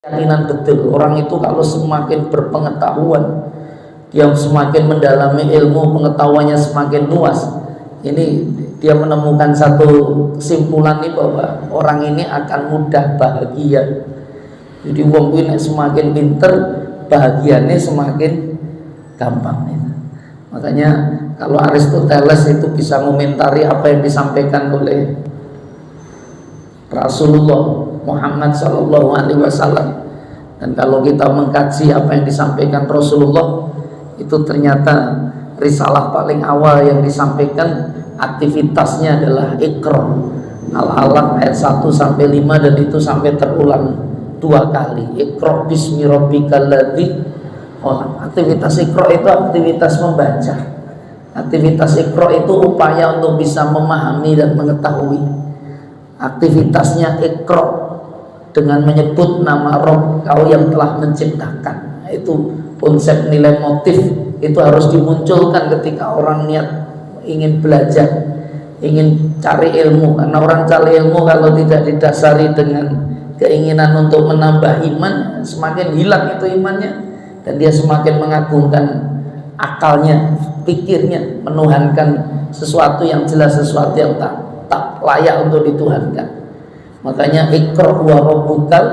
Keyakinan betul orang itu kalau semakin berpengetahuan, dia semakin mendalami ilmu, pengetahuannya semakin luas. Ini dia menemukan satu kesimpulan nih bahwa orang ini akan mudah bahagia. Jadi wong ini semakin pinter, bahagianya semakin gampang. Makanya kalau Aristoteles itu bisa mengomentari apa yang disampaikan oleh Rasulullah Muhammad Sallallahu Alaihi Wasallam, dan kalau kita mengkaji apa yang disampaikan Rasulullah, itu ternyata risalah paling awal yang disampaikan aktivitasnya adalah Iqra. Al-Alaq ayat 1 sampai 5, dan itu sampai terulang 2 kali. Iqra bismi rabbikal ladzi khalaq. Aktivitas Iqra itu aktivitas membaca. Aktivitas Iqra itu upaya untuk bisa memahami dan mengetahui. Aktivitasnya Iqra dengan menyebut nama Rabb kau yang telah menciptakan. Itu konsep nilai motif itu harus dimunculkan ketika orang niat ingin belajar, ingin cari ilmu. Karena orang cari ilmu kalau tidak didasari dengan keinginan untuk menambah iman, semakin hilang itu imannya, dan dia semakin mengagungkan akalnya, pikirnya, menuhankan sesuatu yang jelas, sesuatu yang tak layak untuk dituhankan. Makanya Iqra wa rabbukal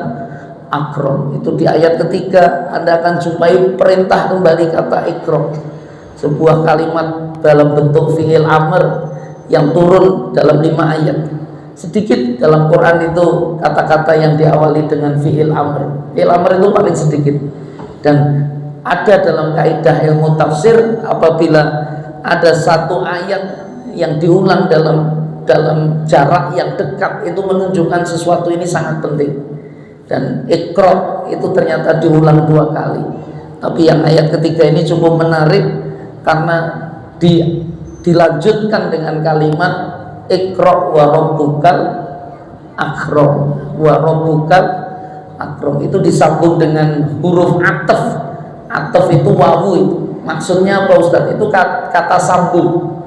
akram, itu di ayat ketiga Anda akan jumpai perintah kembali kata Iqra, sebuah kalimat dalam bentuk fi'il amr yang turun dalam 5 ayat. Sedikit dalam Quran itu kata-kata yang diawali dengan fi'il amr. Fi'il amr itu paling sedikit, dan ada dalam kaidah ilmu tafsir apabila ada satu ayat yang diulang dalam jarak yang dekat, itu menunjukkan sesuatu ini sangat penting. Dan Iqra itu ternyata diulang 2 kali. Tapi yang ayat ketiga ini cukup menarik karena dilanjutkan dengan kalimat Iqra wa rabbukal akram. Wa rabbukal akram itu disambung dengan huruf ataf. Ataf itu wawu itu. Maksudnya apa Ustaz? Itu kata sambung.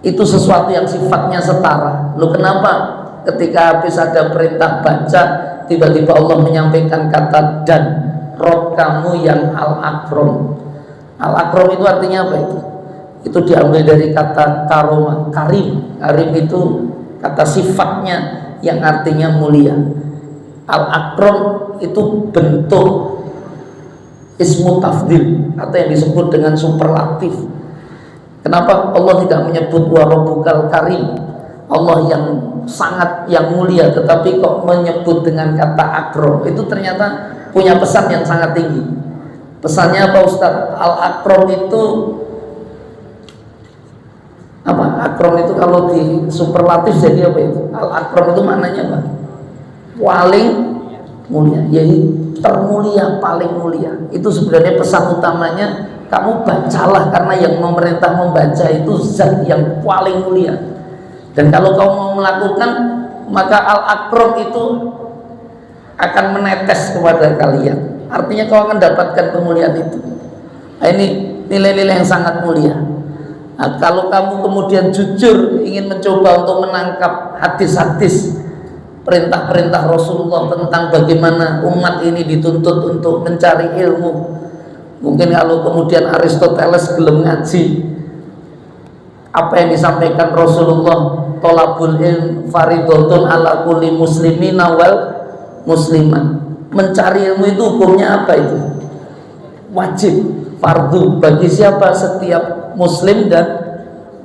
Itu sesuatu yang sifatnya setara. Lu kenapa ketika habis ada perintah baca, tiba-tiba Allah menyampaikan kata dan Rob kamu yang al-akram. Al-akram itu artinya apa itu? Itu diambil dari kata karoma, karim. Karim itu kata sifatnya yang artinya mulia. Al-akram itu bentuk ismu tafdil atau yang disebut dengan superlatif. Kenapa Allah tidak menyebut wa rabbukal karim, Allah yang sangat yang mulia, tetapi kok menyebut dengan kata akram? Itu ternyata punya pesan yang sangat tinggi. Pesannya apa Ustaz? Al-akram itu apa? Akram itu kalau di superlatif jadi apa itu? Al-akram itu maknanya apa? Paling mulia, jadi termulia, paling mulia. Itu sebenarnya pesan utamanya. Kamu bacalah karena yang memerintah membaca itu zat yang paling mulia. Dan kalau kamu mau melakukan, maka al-akram itu akan menetes kepada kalian. Artinya kau akan dapatkan kemuliaan itu. Nah, ini nilai-nilai yang sangat mulia. Nah, kalau kamu kemudian jujur ingin mencoba untuk menangkap hadis-hadis perintah-perintah Rasulullah tentang bagaimana umat ini dituntut untuk mencari ilmu. Mungkin kalau kemudian Aristoteles gelem ngaji apa yang disampaikan Rasulullah, tolabul ilm faridotun ala kulli muslimina wal musliman. Mencari ilmu itu hukumnya apa itu? Wajib, fardu bagi siapa? Setiap muslim dan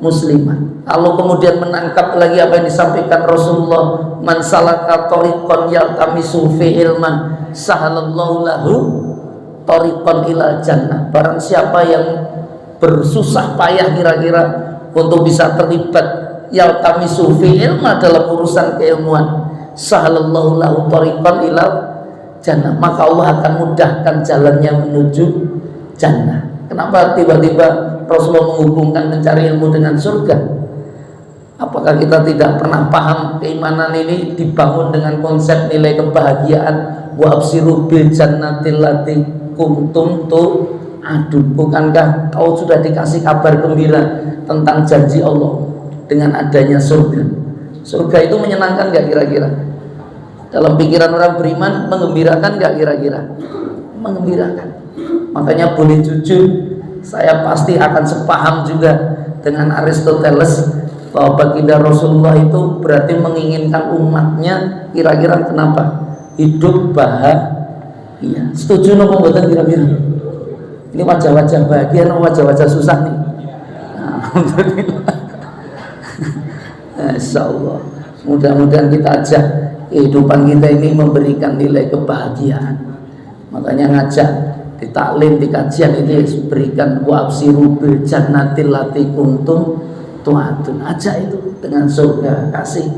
muslimah. Kalau kemudian menangkap lagi apa yang disampaikan Rasulullah, man salaka tariqan yaltamisu fi ilman sahalallahu lahu tariqan ilal jannah. Barang siapa yang bersusah payah kira-kira untuk bisa terlibat yaltamisu fi ilma dalam urusan keilmuan, sahalallahu lahu tariqan ilal jannah, maka Allah akan mudahkan jalannya menuju jannah. Kenapa tiba-tiba Rasulullah menghubungkan mencari ilmu dengan surga? Apakah kita tidak pernah paham keimanan ini dibangun dengan konsep nilai kebahagiaan? Wa absiru bil jannatil lati kuntum tu'adun. Bukankah kau sudah dikasih kabar gembira tentang janji Allah dengan adanya surga? Surga itu menyenangkan gak kira-kira? Dalam pikiran orang beriman menggembirakan nggak kira-kira? Menggembirakan. Makanya boleh jujur, saya pasti akan sepaham juga dengan Aristoteles bahwa baginda Rasulullah itu berarti menginginkan umatnya kira-kira kenapa? Hidup bahagia. Setuju nopo mboten kira-kira? Ini wajah-wajah bahagia atau wajah-wajah susah nih? Alhamdulillah. Insyaallah. Mudah-mudahan kita ajak kehidupan kita ini memberikan nilai kebahagiaan. Makanya ngajak di taklim, di kajian itu berikan wabsiru bil jannatil lati kuntum tu'adun. Ajak itu dengan surga, kasih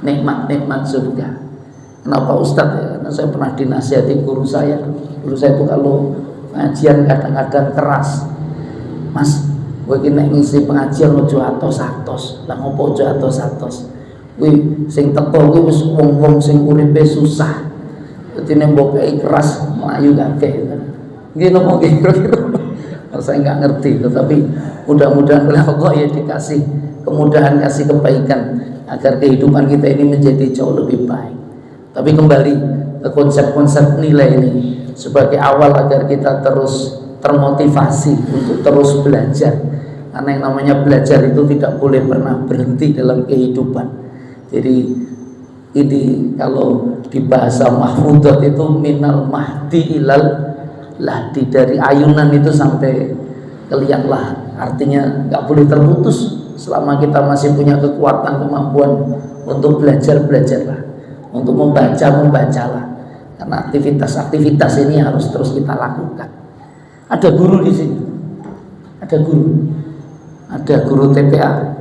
nikmat-nikmat surga. Kenapa Ustadz ya? Karena saya pernah dinasihati guru saya. Guru saya itu kalau pengajian kadang-kadang keras. Mas, gue kena ngisi pengajian ojo atos-atos. Lah ngopo ojo atos-atos? Wih, sing teko kuwi wis wong-wong sing uripe susah. Dadi nek mbok keras mlayu kabeh. Nggih nopo nggih. Saya nggak ngerti, tetapi mudah-mudahan oleh Allah ya dikasih kemudahan, kasih kebaikan agar kehidupan kita ini menjadi jauh lebih baik. Tapi kembali ke konsep-konsep nilai ini sebagai awal agar kita terus termotivasi untuk terus belajar. Karena yang namanya belajar itu tidak boleh pernah berhenti dalam kehidupan. Jadi ini kalau di bahasa mahfudzat itu minal mahdi ilal lahdi, dari ayunan itu sampai ke liang lahat. Artinya nggak boleh terputus selama kita masih punya kekuatan, kemampuan untuk belajarlah, untuk membacalah. Karena aktivitas ini harus terus kita lakukan. Ada guru di sini, ada guru TPA.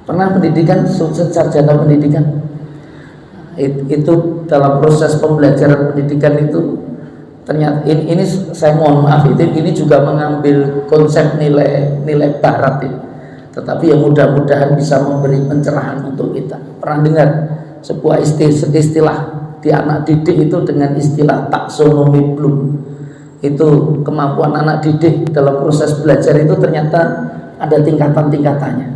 Pernah pendidikan, sarjana pendidikan. Itu dalam proses pembelajaran pendidikan itu ternyata ini saya mohon maaf, ini juga mengambil konsep nilai barat ya. Tetapi ya mudah-mudahan bisa memberi pencerahan untuk kita. Pernah dengar sebuah istilah di anak didik itu dengan istilah taksonomi Bloom. Itu kemampuan anak didik dalam proses belajar itu ternyata ada tingkatan-tingkatannya.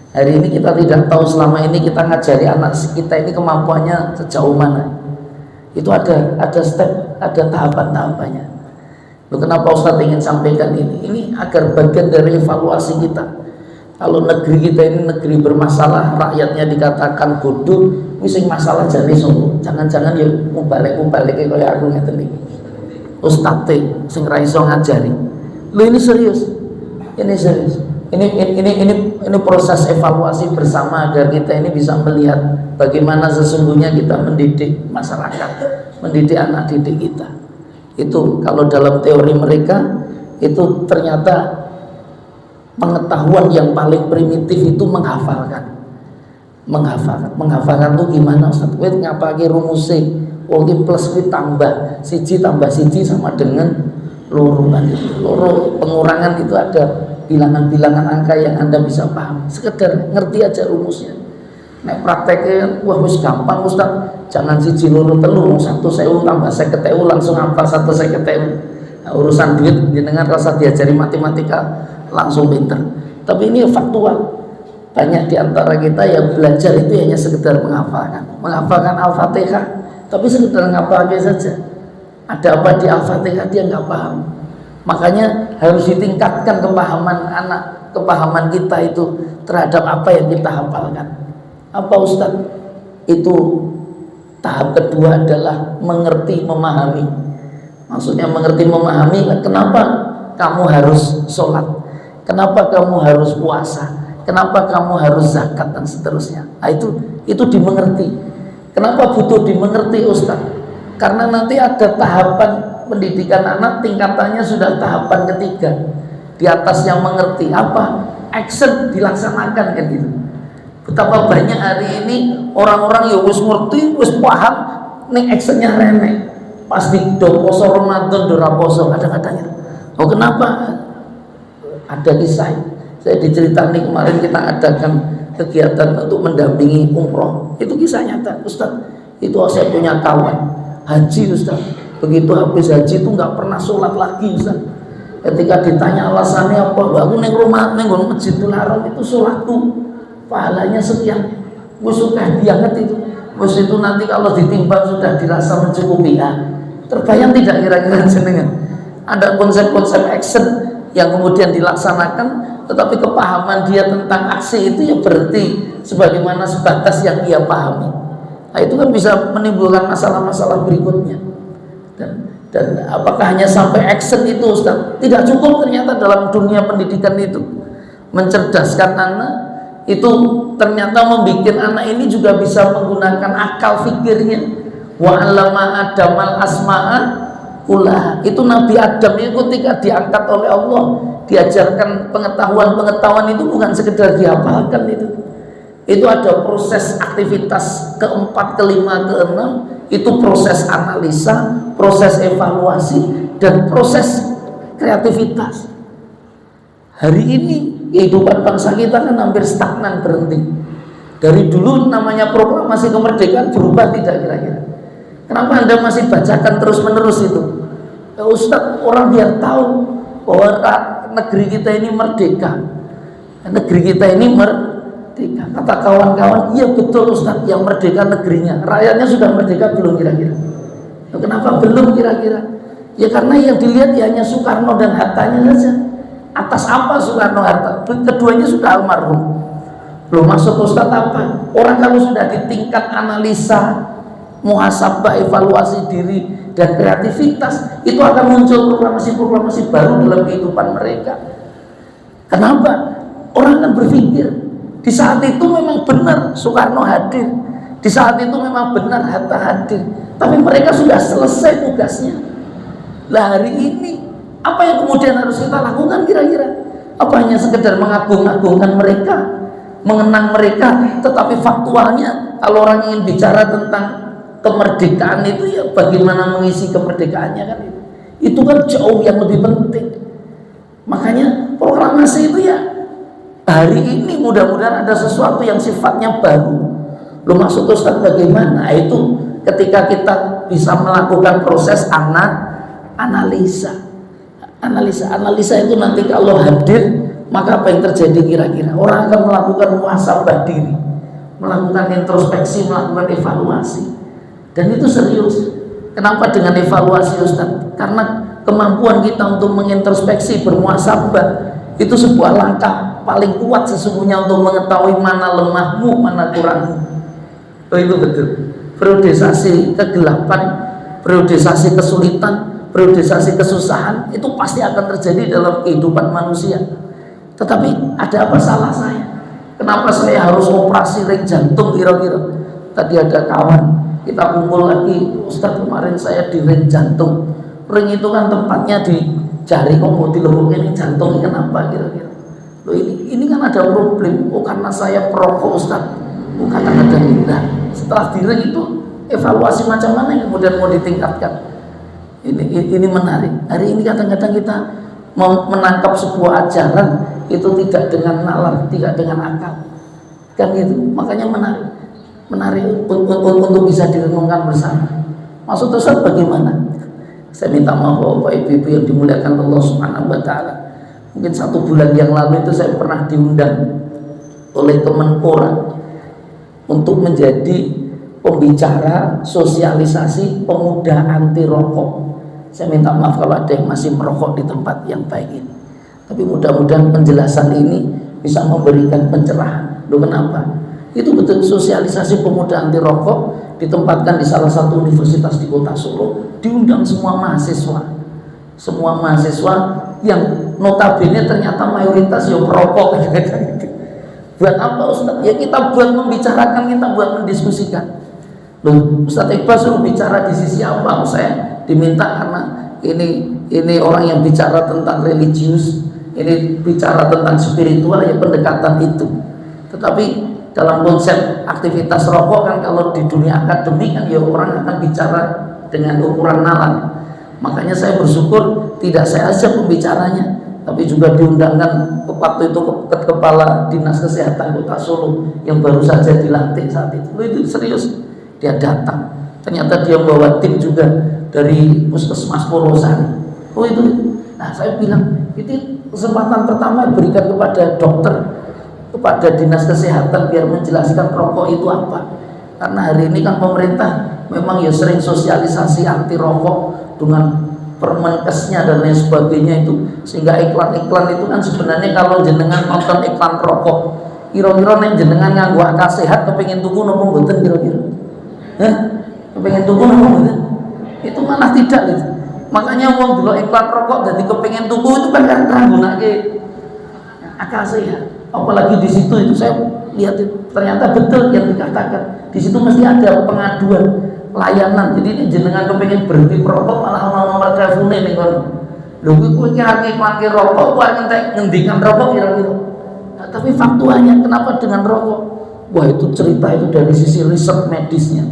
Hari ini kita tidak tahu selama ini kita ngajari anak kita ini kemampuannya sejauh mana. Itu ada step, ada tahapan-tahapannya. Kenapa Ustadz ingin sampaikan ini? Ini agar bagian dari evaluasi kita. Kalau negeri kita ini negeri bermasalah, rakyatnya dikatakan bodoh, ini masalah jadi sungguh. Jangan-jangan ya mubalik kayak aku ngeten iki. Ustadz sing ra iso ngajari. Lho ini serius. Ini serius. Ini proses evaluasi bersama agar kita ini bisa melihat bagaimana sesungguhnya kita mendidik masyarakat, mendidik anak didik kita. Itu kalau dalam teori mereka itu ternyata pengetahuan yang paling primitif itu menghafalkan itu gimana Ustaz? Kowe ngapake rumuse wong iki plus kuwi tambah siji sama dengan loro. Loro pengurangan itu ada bilangan-bilangan angka yang Anda bisa paham, sekedar ngerti aja rumusnya. Nek prakteknya wah wis gampang Ustaz, jangan siji loro telu 1.000 tambah 50.000 langsung hafal 150.000. Nah, urusan duit jenengan rasa diajari matematika langsung pinter. Tapi ini faktual. Banyak di antara kita yang belajar itu hanya sekedar menghafalkan Al-Fatihah, tapi sekedar ngapalnya saja. Ada apa di Al-Fatihah dia nggak paham. Makanya harus ditingkatkan kepahaman anak, kepahaman kita itu terhadap apa yang kita hafalkan. Apa Ustaz? Itu tahap kedua adalah mengerti, memahami. Maksudnya mengerti, memahami. Kenapa kamu harus sholat? Kenapa kamu harus puasa? Kenapa kamu harus zakat dan seterusnya? Nah, itu dimengerti. Kenapa butuh dimengerti Ustaz? Karena nanti ada tahapan pendidikan anak, tingkatannya sudah tahapan ketiga. Di atas yang mengerti apa? Action dilaksanakan kan gitu. Betapa banyak hari ini orang-orang yang wis ngerti, wis paham, ning actionnya remeh. Pas di do poso Ramadan, do raposo kadang-kadangnya. Oh kenapa? Ada kisah. Saya diceritani kemarin kita adakan kegiatan untuk mendampingi umroh. Itu kisah nyata, Ustaz. Itu saya punya kawan haji Ustaz. Begitu habis haji itu nggak pernah sholat lagi Ustaz. Ketika ditanya alasannya apa, aku neng rumah neng Masjidil Haram itu sholatku pahalanya sekian. Gue suka banget itu. Terus itu nanti kalau ditimbang sudah dirasa mencukupi ya. Terbayang tidak kira-kira jenengan? Ada konsep-konsep action yang kemudian dilaksanakan, tetapi kepahaman dia tentang aksi itu ya berarti sebagaimana sebatas yang ia pahami. Nah, itu kan bisa menimbulkan masalah-masalah berikutnya. Dan apakah hanya sampai action itu, Ustaz? Tidak cukup ternyata dalam dunia pendidikan itu. Mencerdaskan anak itu ternyata membuat anak ini juga bisa menggunakan akal fikirnya. Wa 'allama Adamal asma'a ulah. Itu Nabi Adam itu ketika diangkat oleh Allah, diajarkan pengetahuan-pengetahuan itu bukan sekedar dihafalkan itu. Itu ada proses aktivitas keempat, kelima, keenam, itu proses analisa, proses evaluasi, dan proses kreativitas. Hari ini kehidupan bangsa kita kan hampir stagnan, berhenti. Dari dulu namanya proklamasi kemerdekaan berubah tidak kira-kira? Kenapa Anda masih bacakan terus-menerus itu? Ya Ustadz, orang biar tahu bahwa negeri kita ini merdeka. Negeri kita ini merdeka. Kata kawan-kawan, iya betul Ustadz, yang merdeka negerinya. Rakyatnya sudah merdeka belum kira-kira? Ya, kenapa belum kira-kira? Ya karena yang dilihat ya hanya Soekarno dan Hattanya saja. Atas apa Soekarno Hatta? Keduanya sudah almarhum. Belum masuk Ustadz apa? Orang kalau sudah di tingkat analisa, muhasabah, evaluasi diri, dan kreativitas, itu akan muncul proklamasi-proklamasi baru dalam kehidupan mereka. Kenapa? Orang akan berpikir di saat itu memang benar Soekarno hadir, di saat itu memang benar Hatta hadir, tapi mereka sudah selesai tugasnya. Lah hari ini apa yang kemudian harus kita lakukan kira-kira? Apa hanya sekedar mengagung-agungkan mereka, mengenang mereka, tetapi faktualnya kalau orang ingin bicara tentang kemerdekaan itu ya bagaimana mengisi kemerdekaannya kan itu kan jauh yang lebih penting. Makanya proklamasi itu ya hari ini mudah-mudahan ada sesuatu yang sifatnya baru. Lo maksud Ustaz bagaimana? Itu ketika kita bisa melakukan proses analisa itu nanti kalau hadir, maka apa yang terjadi kira-kira? Orang akan melakukan muhasabah diri, melakukan introspeksi, melakukan evaluasi, dan itu serius. Kenapa dengan evaluasi Ustaz? Karena kemampuan kita untuk mengintrospeksi, bermuhasabah itu sebuah langkah paling kuat sesungguhnya untuk mengetahui mana lemahmu, mana kurangmu. Oh, itu betul. Periodisasi kegelapan, periodisasi kesulitan, periodisasi kesusahan itu pasti akan terjadi dalam kehidupan manusia. Tetapi ada apa salah saya? Kenapa saya harus operasi ring jantung kira-kira? Tadi ada kawan, kita kumpul lagi, Ustadz kemarin saya di ring jantung. Ring itu kan tempatnya di jari, kok mau dileboknya jantung, kenapa kira-kira? Loh ini kan ada problem. Oh karena saya perokok Ustadz. Oh kadang-kadang enggak. Setelah di ring itu evaluasi macam mana yang kemudian mau ditingkatkan? Ini menarik. Hari ini kadang-kadang kita mau menangkap sebuah ajaran itu tidak dengan nalar, tidak dengan akal, kan gitu. Makanya menarik untuk bisa direnungkan bersama. Maksud Ustaz bagaimana? Saya minta maaf Bapak Ibu yang dimuliakan Allah Subhanahu wa taala. Mungkin 1 bulan yang lalu itu saya pernah diundang oleh Kemenpora untuk menjadi pembicara sosialisasi pemuda anti rokok. Saya minta maaf kalau ada yang masih merokok di tempat yang baik ini. Tapi mudah-mudahan penjelasan ini bisa memberikan pencerahan. Loh kenapa? Itu betul sosialisasi pemuda anti rokok ditempatkan di salah satu universitas di kota Solo, diundang semua mahasiswa. Semua mahasiswa yang notabene ternyata mayoritas yang merokok. Buat apa Ustaz? Ya kita buat membicarakan, kita buat mendiskusikan. Loh, Ustaz Iqbal suruh bicara di sisi apa? Saya diminta karena ini orang yang bicara tentang religius, ini bicara tentang spiritual, ya pendekatan itu. Tetapi dalam konsep aktivitas rokok kan kalau di dunia akademik kan ya orang akan bicara dengan ukuran nalar. Makanya saya bersyukur tidak saya aja pembicaranya, tapi juga diundangkan waktu itu kepala dinas kesehatan kota Solo yang baru saja dilantik saat itu. Itu serius, dia datang. Ternyata dia bawa tim juga dari Puskesmas Purwosari. Oh itu. Nah saya bilang itu kesempatan pertama berikan kepada dokter, kepada dinas kesehatan biar menjelaskan rokok itu apa. Karena hari ini kan pemerintah memang ya sering sosialisasi anti rokok dengan Permenkesnya dan lain sebagainya itu, sehingga iklan-iklan itu kan sebenarnya kalau jenengan nonton iklan rokok, kira-kira nek jenengan nganggo akal sehat kepengin tuku napa mboten kira-kira? Kepengin tuku napa mboten? Itu malah tidak gitu. Makanya wong delok iklan rokok jadi kepengin tuku itu kan nggunakake akal sehat. Apalagi di situ itu saya lihat itu, ternyata betul yang dikatakan. Di situ mesti ada pengaduan layanan. Jadi ini jenengan kepengen berhenti perokok malah nomor teleponnya nih kan. Lho kuwi kira iklan rokok kuwi ngendikan rokok kira-kira. Nah, tapi faktualnya kenapa dengan rokok? Wah, itu cerita itu dari sisi riset medisnya.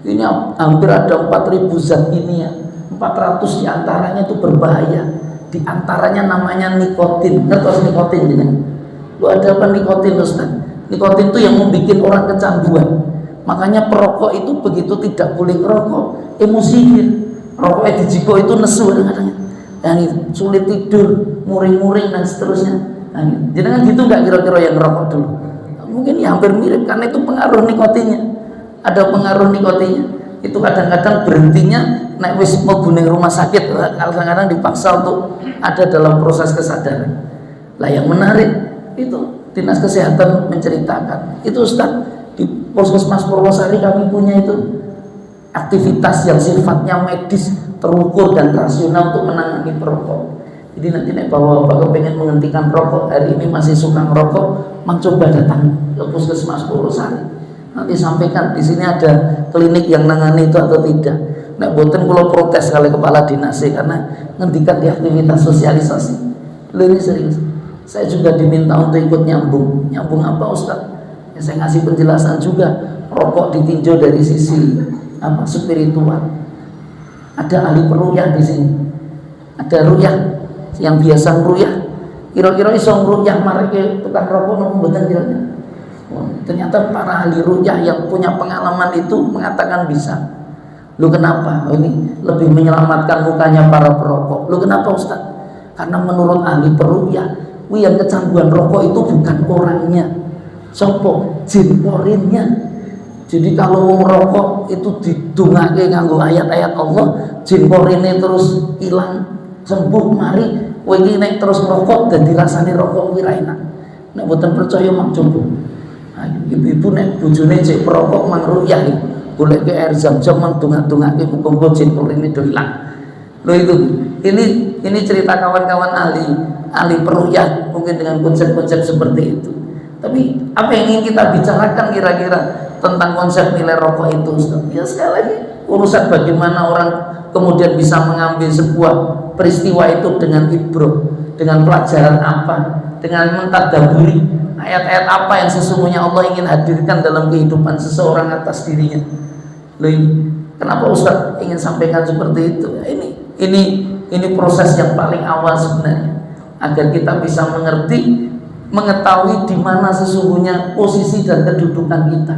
Ini hampir ada 4.000 zat kimia. 400 diantaranya itu berbahaya. Diantaranya namanya nikotin. Ngertos nikotin ini? Lu ada apa nikotin Ustaz? Nikotin itu yang membuat orang kecanduan. Makanya perokok itu begitu tidak boleh ngerokok, emosihir. Rokoknya dijiko itu nesu kadang-kadang. Yang itu sulit tidur, muring-muring dan seterusnya. Nah, jadi kan gitu nggak kira-kira yang ngerokok dulu? Mungkin ya hampir mirip karena itu pengaruh nikotinnya. Ada pengaruh nikotinnya. Itu kadang-kadang berhentinya naik wis mau guning rumah sakit, kadang-kadang dipaksa untuk ada dalam proses kesadaran. Lah yang menarik itu Dinas Kesehatan menceritakan itu Ustaz, di Puskesmas Purwosari kami punya itu aktivitas yang sifatnya medis terukur dan rasional untuk menangani perokok. Jadi nanti nek bapak pengen menghentikan rokok, hari ini masih suka ngerokok, mencoba datang ke Puskesmas Purwosari. Nanti sampaikan di sini ada klinik yang nangani itu atau tidak. Nek boten kula protes kali kepala dinas karena ngendikan di aktivitas sosialisasi. Ini serius. Saya juga diminta untuk ikut nyambung. Nyambung apa Ustaz? Ya, saya ngasih penjelasan juga. Rokok ditinjau dari sisi apa spiritual. Ada ahli peruyah di sini. Ada ruyah yang biasa ngruyah. Kira-kira iso ngruyah mareke tukang rokok nopo mboten kira-kira. Ternyata para ahli ruyah yang punya pengalaman itu mengatakan bisa. Lu kenapa? Ini lebih menyelamatkan mukanya para perokok. Lu kenapa Ustaz? Karena menurut ahli peruyah, yang kecanduan rokok itu bukan orangnya, sopo jin porinnya. Jadi kalau ngerokok itu didungake nganggo ayat-ayat Allah, jin porinnya terus hilang, sembuh. Mari kowe iki nek terus ngerokok dan dirasani rokok kuwi ra enak. Nek mboten percaya mak coba. Nah, ibu-ibu nek bojone cek perokok mangruyah iki, golek ke air zam-zam mang dongak-dongake muga-muga jin porinnya do hilang. Loh itu ini cerita kawan-kawan ahli peruyah mungkin dengan konsep-konsep seperti itu. Tapi apa yang ingin kita bicarakan kira-kira tentang konsep nilai rokok itu Ustaz? Ya sekali lagi urusan bagaimana orang kemudian bisa mengambil sebuah peristiwa itu dengan ibroh, dengan pelajaran apa, dengan mentadaburi ayat-ayat apa yang sesungguhnya Allah ingin hadirkan dalam kehidupan seseorang atas dirinya. Loh, kenapa Ustaz ingin sampaikan seperti itu? Ini proses yang paling awal sebenarnya, agar kita bisa mengetahui di mana sesungguhnya posisi dan kedudukan kita.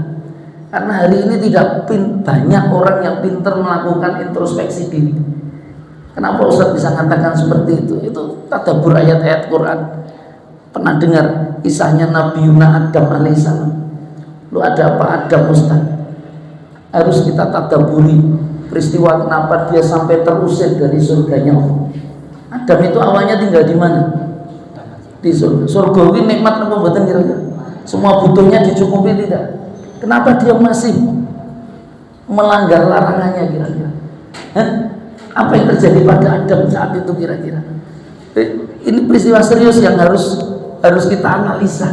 Karena hari ini tidak banyak orang yang pintar melakukan introspeksi diri. Kenapa Ustaz bisa mengatakan seperti itu? Itu tadabbur ayat-ayat Quran. Pernah dengar kisahnya Nabi Adam alaihissalam? Lu ada apa Adam Ustaz? Harus kita tadabburi peristiwa kenapa dia sampai terusir dari surganya Allah. Adam itu awalnya tinggal di mana? Di surga. Surga ini nikmat apa mboten kira-kira? Semua butuhnya dicukupi tidak? Kenapa dia masih melanggar larangannya kira-kira? Apa yang terjadi pada Adam saat itu kira-kira? Ini peristiwa serius yang harus kita analisa.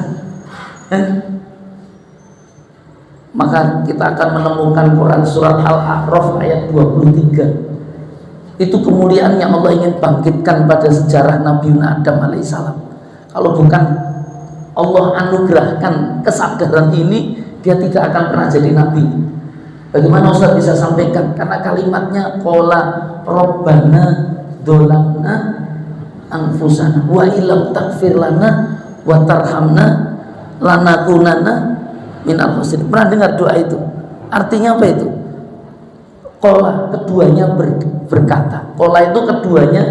Maka kita akan menemukan Quran surat Al-A'raf ayat 23. Itu kemuliaan yang Allah ingin bangkitkan pada sejarah Nabi Adam alaihissalam. Kalau bukan Allah anugerahkan kesadaran ini, dia tidak akan pernah jadi nabi. Bagaimana Ustaz bisa sampaikan? Karena kalimatnya qala rabbana dzalamna anfusana wa illam taghfir lana wa tarhamna lanakunanna minal khasirin. Pernah dengar doa itu? Artinya apa itu? Qala, keduanya berkata. Qala itu keduanya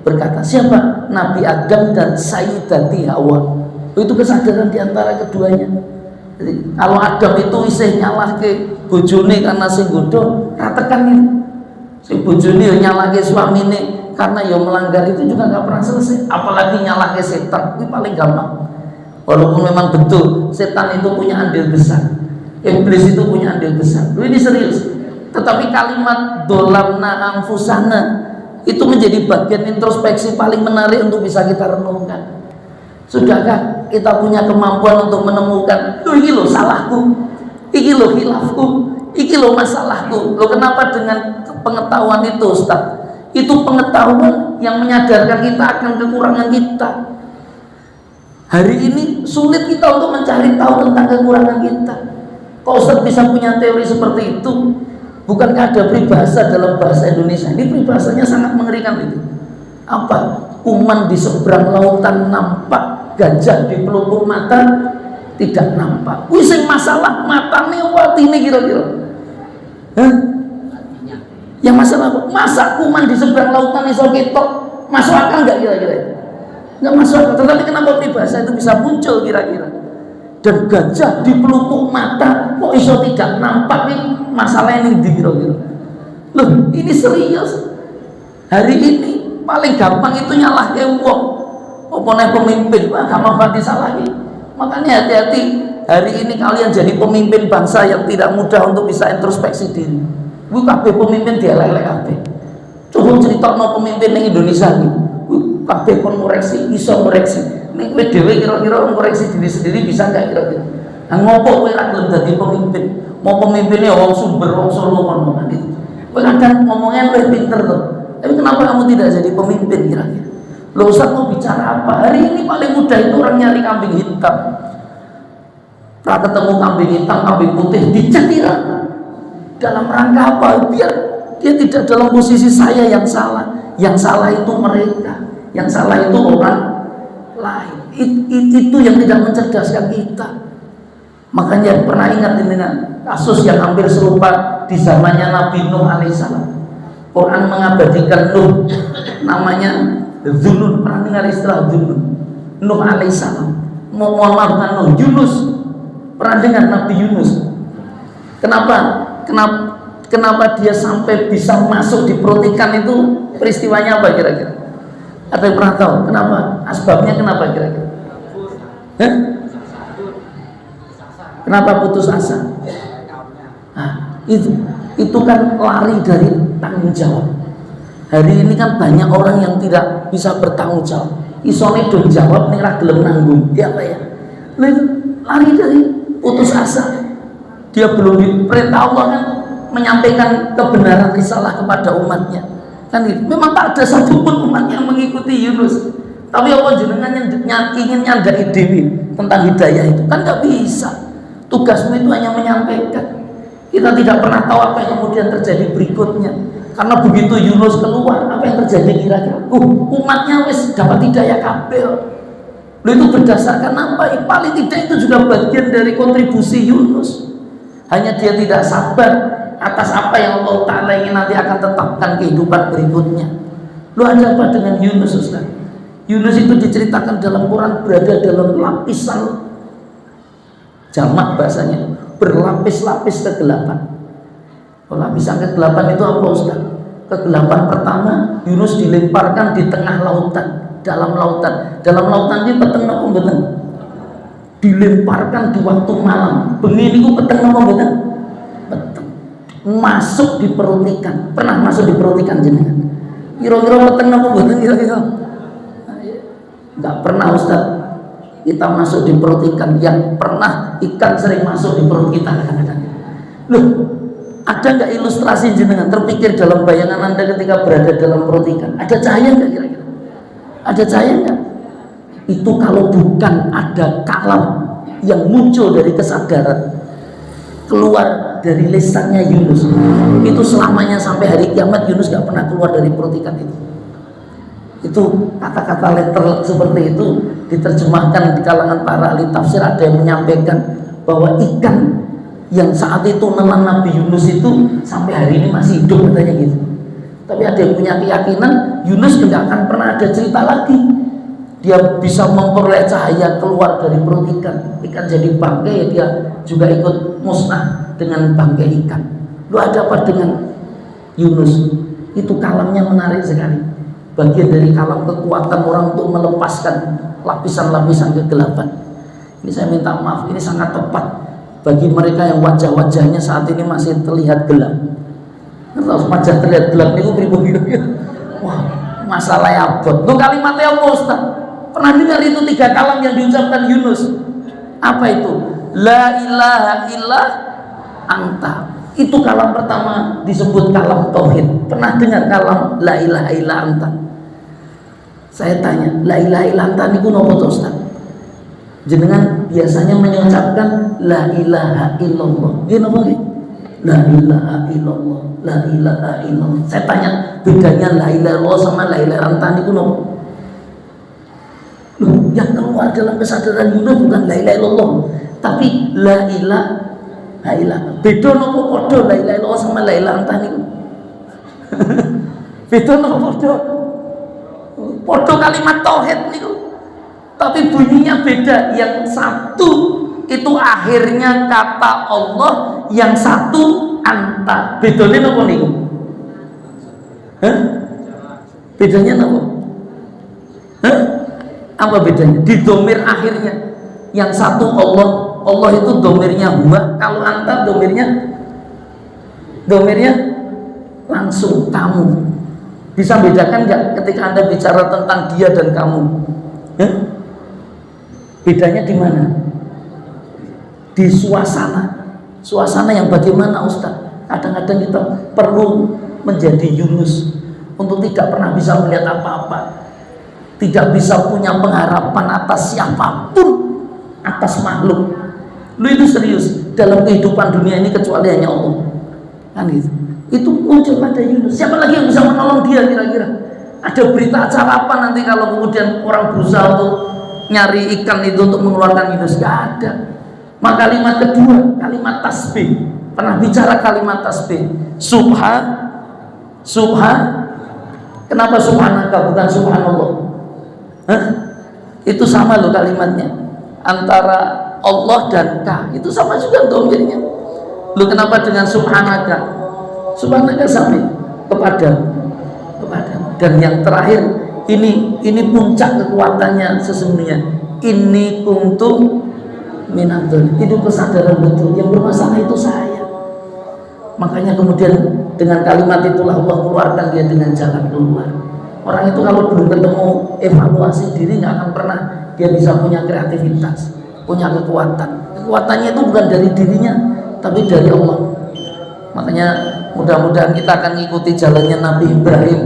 berkata. Siapa? Nabi Adam dan Sayyidati Hawa. Itu kesadaran diantara keduanya. Jadi, kalau Adam itu isih nyalahke bojone karena sing godho, ratekan iki. Sing bojone yo nyalahke suamine karena yo melanggar, itu juga nggak pernah selesai. Apalagi nyalahke setan, itu paling gampang. Walaupun memang betul setan itu punya andil besar, iblis itu punya andil besar. Ini serius. Tetapi kalimat dolamna anfusana itu menjadi bagian introspeksi paling menarik untuk bisa kita renungkan. Sudahkah kita punya kemampuan untuk menemukan, ini loh salahku, ini loh hilafku, ini loh masalahku. Loh kenapa dengan pengetahuan itu Ustaz? Itu pengetahuan yang menyadarkan kita akan kekurangan kita. Hari ini sulit kita untuk mencari tahu tentang kekurangan kita. Kok Ustaz bisa punya teori seperti itu? Bukankah ada peribahasa dalam bahasa Indonesia? Ini peribahasanya sangat mengerikan itu. Apa? Kuman di seberang lautan nampak, gajah di pelupuk mata tidak nampak. Sing masalah matane watine kira-kira. Hah? Yang masalah apa? Masa kuman di seberang lautan iso ketok? Masuk akal enggak kira-kira? Enggak masuk akal. Tetapi kenapa peribahasa itu bisa muncul kira-kira? Dan gajah di pelupuk mata kok iso tidak nampak nih, masalah ini kira-kira. Loh, ini serius. Hari ini paling gampang itu nyalah ke wong, apa nih pemimpin, wah gampang banget disalahi. Makanya hati-hati, hari ini kalian jadi pemimpin bangsa yang tidak mudah untuk bisa introspeksi diri. Gue kabeh pemimpin dielek-elek kabeh. Coba cerita no pemimpin yang Indonesia nih, kabeh pun koreksi, iso koreksi. Nih gue dewe kira-kira koreksi diri sendiri bisa nggak kira-kira? Ngopo gue rakyat jadi pemimpin, mau pemimpinnya orang Sumber, orang Solo, orang gitu. Gue kadang ngomongnya lebih pinter tuh. Tapi kenapa kamu tidak jadi pemimpin kira-kira? Loh Ustaz mau bicara apa? Hari ini paling mudah itu orang nyari kambing hitam. Pernah ketemu kambing hitam, kambing putih, dicek kira. Dalam rangka apa? Biar dia tidak dalam posisi saya yang salah. Yang salah itu mereka. Yang salah itu orang lain. Itu yang tidak mencerdaskan kita. Makanya pernah ingat dengan kasus yang hampir serupa di zamannya Nabi Nuh alaihissalam. Quran mengabadikan Nuh, namanya Dzunun. Pernah dengar istilah Dzunun? Nuh alaihissalam. Mohon maaf, bukan Nuh, Yunus. Pernah dengar Nabi Yunus? Kenapa dia sampai bisa masuk di perut ikan itu? Peristiwanya apa kira-kira? Ada yang pernah tahu? Kenapa? Asbabnya kenapa kira-kira? Kenapa putus asa? Nah, itu kan lari dari tanggung jawab. Hari ini kan banyak orang yang tidak bisa bertanggung jawab. Isone do jawab ning ra gelem nanggung. Ya apa ya? Lari dari putus asa. Dia belum diperintah Allah kan menyampaikan kebenaran risalah kepada umatnya. Kan gitu. Memang tak ada satupun umat yang mengikuti Yunus. Tapi apa jenengan yang ingin nyandai dewi tentang hidayah itu? Kan nggak bisa. Tugasmu itu hanya menyampaikan. Kita tidak pernah tahu apa yang kemudian terjadi berikutnya. Karena begitu Yunus keluar, apa yang terjadi kira-kira? Umatnya wis dapat hidayah kabel. Lalu itu berdasarkan apa? Paling tidak itu juga bagian dari kontribusi Yunus. Hanya dia tidak sabar atas apa yang Allah Ta'ala ingin nanti akan tetapkan kehidupan berikutnya. Lu ada apa dengan Yunus, Ustaz? Yunus itu diceritakan dalam Quran berada dalam lapisan jamak bahasanya, berlapis-lapis kegelapan. Lapisan kegelapan itu apa Ustaz? Kegelapan pertama, Yunus dilemparkan di tengah lautan, dalam lautan. Dalam lautan ini peteng apa mboten? Dilemparkan di waktu malam. Bengi niku peteng apa mboten? Peteng. Masuk di perut ikan. Pernah masuk di perut ikan jenengan? Kira-kira peteng apa mboten kira-kira? Enggak pernah Ustaz. Kita masuk di perut ikan. Yang pernah ikan sering masuk di perut kita kadang-kadang. Loh, ada nggak ilustrasi jenengan terpikir dalam bayangan Anda ketika berada dalam perut ikan? Ada cahaya nggak kira-kira? Ada cahaya nggak? Itu kalau bukan ada kalam yang muncul dari kesadaran keluar dari lisannya Yunus, itu selamanya sampai hari kiamat Yunus nggak pernah keluar dari perut ikan itu. Itu kata-kata letter seperti itu diterjemahkan di kalangan para ahli tafsir. Ada yang menyampaikan bahwa ikan yang saat itu menelan Nabi Yunus itu sampai hari ini masih hidup katanya gitu. Tapi ada yang punya keyakinan Yunus tidak akan pernah ada cerita lagi. dia bisa memperoleh cahaya keluar dari perut ikan. Ikan jadi bangkai, ya dia juga ikut musnah dengan bangkai ikan. Lu ada apa dengan Yunus? Itu kalamnya menarik sekali. Bagian dari kalam kekuatan orang untuk melepaskan lapisan-lapisan kegelapan. Ini saya minta maaf, ini sangat tepat bagi mereka yang wajah-wajahnya saat ini masih terlihat gelap. Kalau wajah terlihat gelap itu pribadi, wah masalah abot. Lu kalimatnya apa Ustaz? Pernah dengar itu 3 kalam yang diucapkan Yunus? Apa itu? La ilaha illa anta. Itu kalam pertama disebut kalam tauhid. Pernah dengar kalam la ilaha illa anta? Saya tanya, la ilaha illa anta niku napa to Ustaz? Jenengan biasanya mengucapkan la ilaha illallah. Nggih napa nggih? La ilaha illallah, la ilaha illallah. Saya tanya, bedanya la ilaha illallah sama la ilaha anta niku napa? Loh, yang keluar dalam kesadaran Yunus bukan la ilaha illallah, tapi la ilaha illallah. Beda napa padha la ilaha illallah sama la ilaha anta niku? Beda napa padha? Padha kalimat tauhid niku. Tapi bunyinya beda. Yang satu itu akhirnya kata Allah, yang satu anta. Bedanya napa niku? Hah? Bedanya napa? Hah? Apa bedanya? Di domir akhirnya. Yang satu Allah, Allah itu domirnya huwa. Kalau anta domirnya langsung kamu. Bisa bedakan nggak ketika Anda bicara tentang dia dan kamu? Hah? Bedanya di mana? Di suasana. Suasana yang bagaimana Ustaz? Kadang-kadang kita perlu menjadi Yunus untuk tidak pernah bisa melihat apa-apa, tidak bisa punya pengharapan atas siapapun, atas makhluk. Lu itu serius dalam kehidupan dunia ini kecuali hanya Allah. Kan gitu. Itu muncul pada Yunus. Siapa lagi yang bisa menolong dia kira-kira? Ada berita acara apa nanti kalau kemudian orang berusaha untuk nyari ikan itu untuk mengeluarkan Yunus? Gak ada. Maka kalimat kedua, kalimat tasbih. Pernah bicara kalimat tasbih. Subhan. Kenapa subhanaka bukan subhanallah? Hah? Itu sama loh kalimatnya. Antara Allah dan Ka. Itu sama juga domirnya. Lu kenapa dengan subhanaka? Subhanaka sampai kepada. Dan yang terakhir ini puncak kekuatannya sesungguhnya. Ini kuntum minadzalimin. Itu kesadaran betul yang bermasalah itu saya. Makanya kemudian dengan kalimat itulah Allah keluarkan dia dengan jalan keluar. Orang itu kalau belum ketemu evaluasi diri nggak akan pernah dia bisa punya kreativitas, punya kekuatan. Kekuatannya itu bukan dari dirinya, tapi dari Allah. Makanya mudah-mudahan kita akan mengikuti jalannya Nabi Ibrahim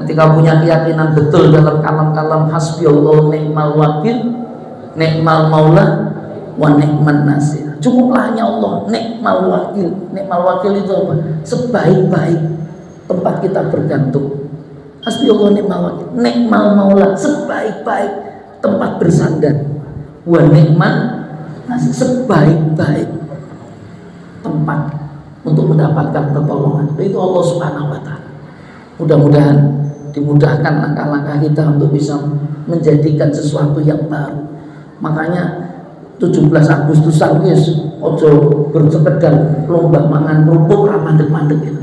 ketika punya keyakinan betul dalam kalam-kalam hasbiyallahu ni'mal wakil, ni'mal maula, wa ni'man nasir. Cukuplah hanya Allah, ni'mal wakil. Ni'mal wakil itu apa? Sebaik-baik tempat kita bergantung. Hasbiyallahu ni'mal wakil, ni'mal maula, sebaik-baik tempat bersandar. Wa ni'man nasir, sebaik-baik tempat untuk mendapatkan pertolongan. Itu Allah Subhanahu wa taala. Mudah-mudahan dimudahkan langkah-langkah kita untuk bisa menjadikan sesuatu yang baru. Makanya 17 Agustusan wis ojo bersekedar lomba mangan kerupuk ra mandek-mandek itu.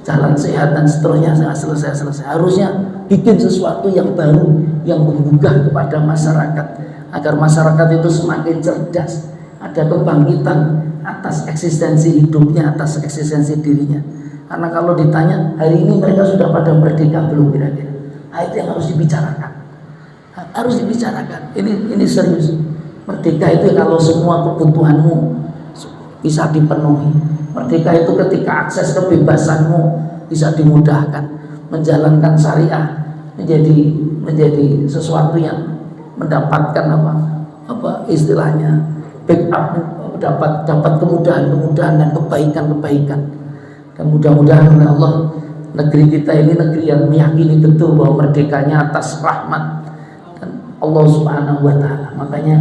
Jalan sehat dan seterusnya selesai. Harusnya bikin sesuatu yang baru yang menggugah kepada masyarakat agar masyarakat itu semakin cerdas, ada kebangkitan atas eksistensi hidupnya, atas eksistensi dirinya. Karena kalau ditanya hari ini mereka sudah pada merdeka belum kira-kira? Nah, itu yang harus dibicarakan. Harus dibicarakan. Ini serius. Merdeka itu kalau semua kebutuhanmu bisa dipenuhi. Merdeka itu ketika akses kebebasanmu bisa dimudahkan. Menjalankan syariah menjadi sesuatu yang mendapatkan apa istilahnya backup, dapat kemudahan dan kebaikan. Dan mudah-mudahan oleh Allah negeri kita ini negeri yang meyakini betul bahwa merdekanya atas rahmat dan Allah Subhanahu wa taala. Makanya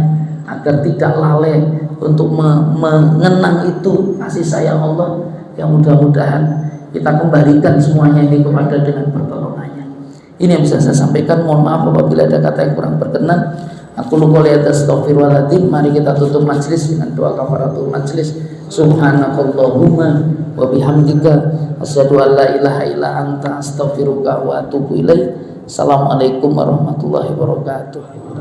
agar tidak lalai untuk mengenang itu kasih sayang Allah, yang mudah-mudahan kita kembalikan semuanya ini kepada dengan pertolongannya. Ini yang bisa saya sampaikan. Mohon maaf apabila ada kata yang kurang berkenan. Aku lupa lihat astaghfirullahaladzim. Mari kita tutup majelis dengan doa kafaratul majelis. Subhanakallahumma wa bihamdika asyhadu an la ilaha illa anta astaghfiruka wa atubu ilaik. Assalamualaikum warahmatullahi wabarakatuh.